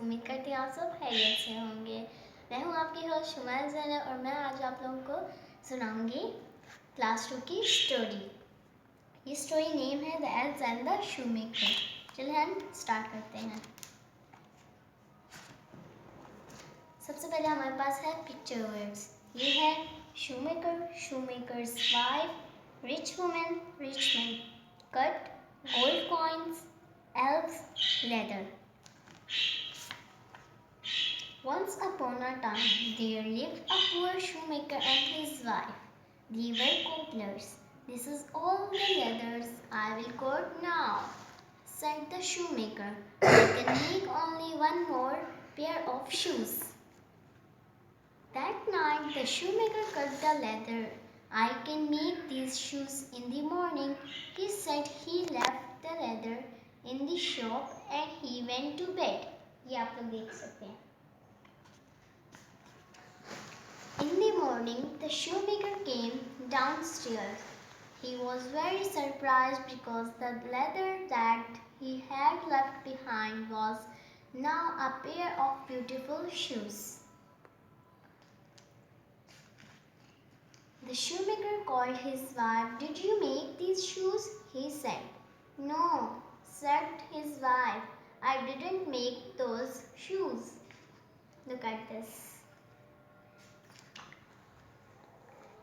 उम्मीद करती हूँ आप सब खैरियत से होंगे। मैं हूँ आपकी होस्ट शुमाइकर और मैं आज आप लोगों को सुनाऊंगी क्लास 2 की स्टोरी। ये स्टोरी नेम है the elves and the shoemaker. चलिए हम स्टार्ट करते हैं। सबसे पहले हमारे पास है पिक्चर वर्ड्स। ये है shoemaker, shoemaker's wife, rich women, rich man, cut, gold coins, elves, leather. Once upon a time, there lived a poor shoemaker and his wife. They were cobblers. This is all the leathers I will cut now, said the shoemaker. I can make only one more pair of shoes. That night, the shoemaker cut the leather. I can make these shoes in the morning, he said. He left the leather in the shop and he went to bed. ये आप लोग देख सकते हैं. In the morning, the shoemaker came downstairs. He was very surprised because the leather that he had left behind was now a pair of beautiful shoes. The shoemaker called his wife. Did you make these shoes? He said. No, said his wife. I didn't make those shoes. Look at this.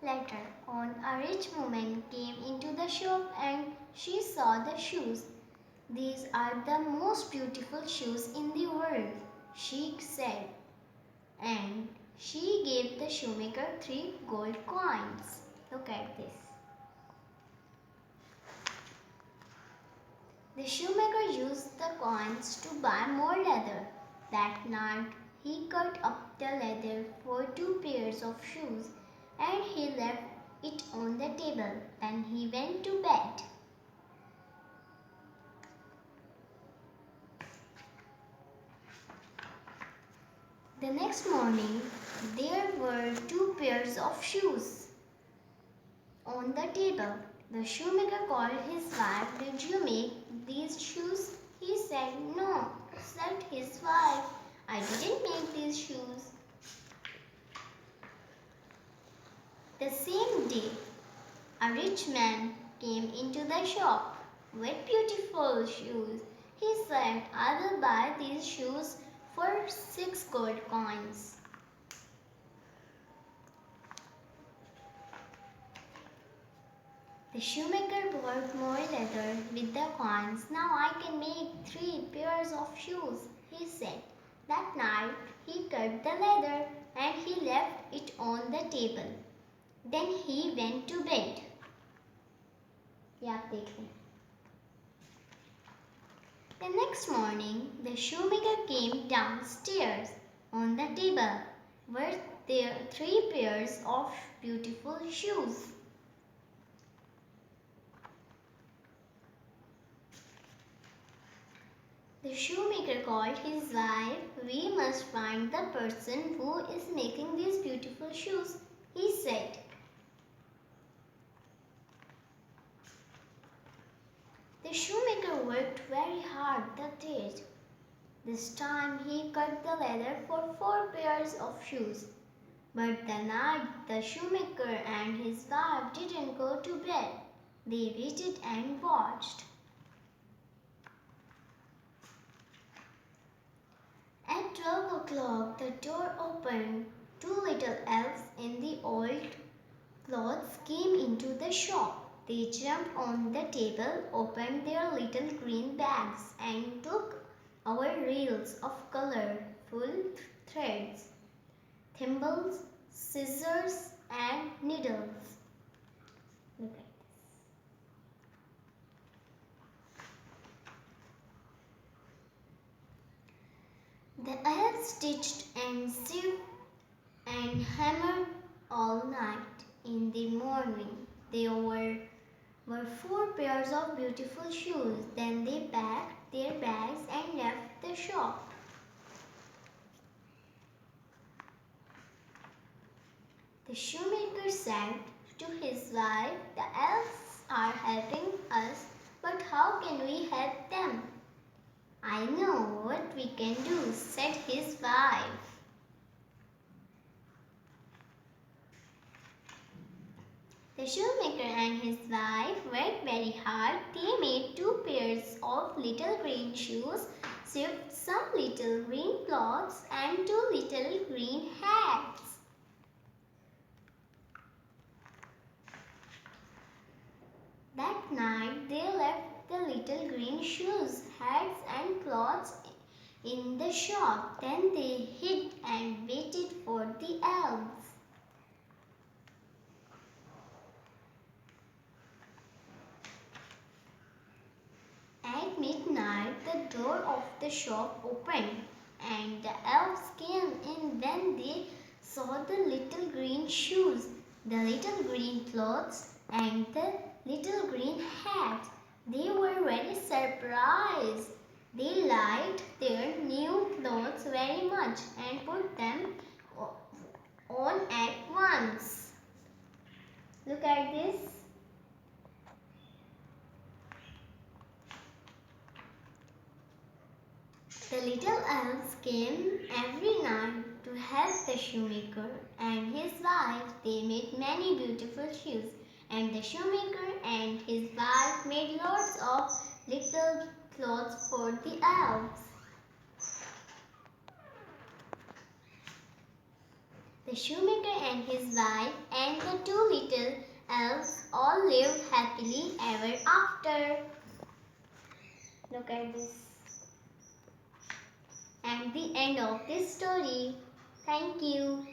Later on, a rich woman came into the shop and she saw the shoes. These are the most beautiful shoes in the world, she said. And she gave the shoemaker 3 gold coins. Look at this. The shoemaker used the coins to buy more leather. That night, he cut up the leather for 2 pairs of shoes and he left it on the table. Then he went to bed. The next morning, there were 2 pairs of shoes on the table. The shoemaker called his wife. Did you make these shoes? He said. No, said his wife. I didn't make these shoes. The same day, a rich man came into the shop with beautiful shoes. He said, I will buy these shoes for 6 gold coins. The shoemaker bought more leather with the coins. Now I can make 3 pairs of shoes, he said. That night he cut the leather and he left it on the table. Then he went to bed. ये आप देख लें. The next morning, the shoemaker came downstairs. On the table were there 3 pairs of beautiful shoes. The shoemaker called his wife. We must find the person who is making these beautiful shoes, he said. The shoemaker worked very hard that day. This time he cut the leather for 4 pairs of shoes. But the night the shoemaker and his wife didn't go to bed. They waited and watched. At 12 o'clock the door opened. 2 little elves in the old clothes came into the shop. They jumped on the table, opened their little green bags and took our reels of colorful threads, thimbles, scissors and needles. Look at this. The elves stitched and sewed and hammered all night. In the morning, there were 4 pairs of beautiful shoes. Then they packed their bags and left the shop. The shoemaker said to his wife, the elves are helping us, but how can we help them? I know what we can do, said his wife. The shoemaker and his wife worked very hard. They made 2 pairs of little green shoes, sewed some little green cloths, and 2 little green hats. That night they left the little green shoes, hats, and cloths in the shop. Then they hid and waited for the elves. At midnight, the door of the shop opened, and the elves came in. When they saw the little green shoes, the little green clothes, and the little green hat, they were very surprised. They liked their new clothes very much and put them on at once. Look at this. The little elves came every night to help the shoemaker and his wife. They made many beautiful shoes, and the shoemaker and his wife made lots of little clothes for the elves. The shoemaker and his wife and the 2 little elves all lived happily ever after. Look at this. And the end of this story. Thank you.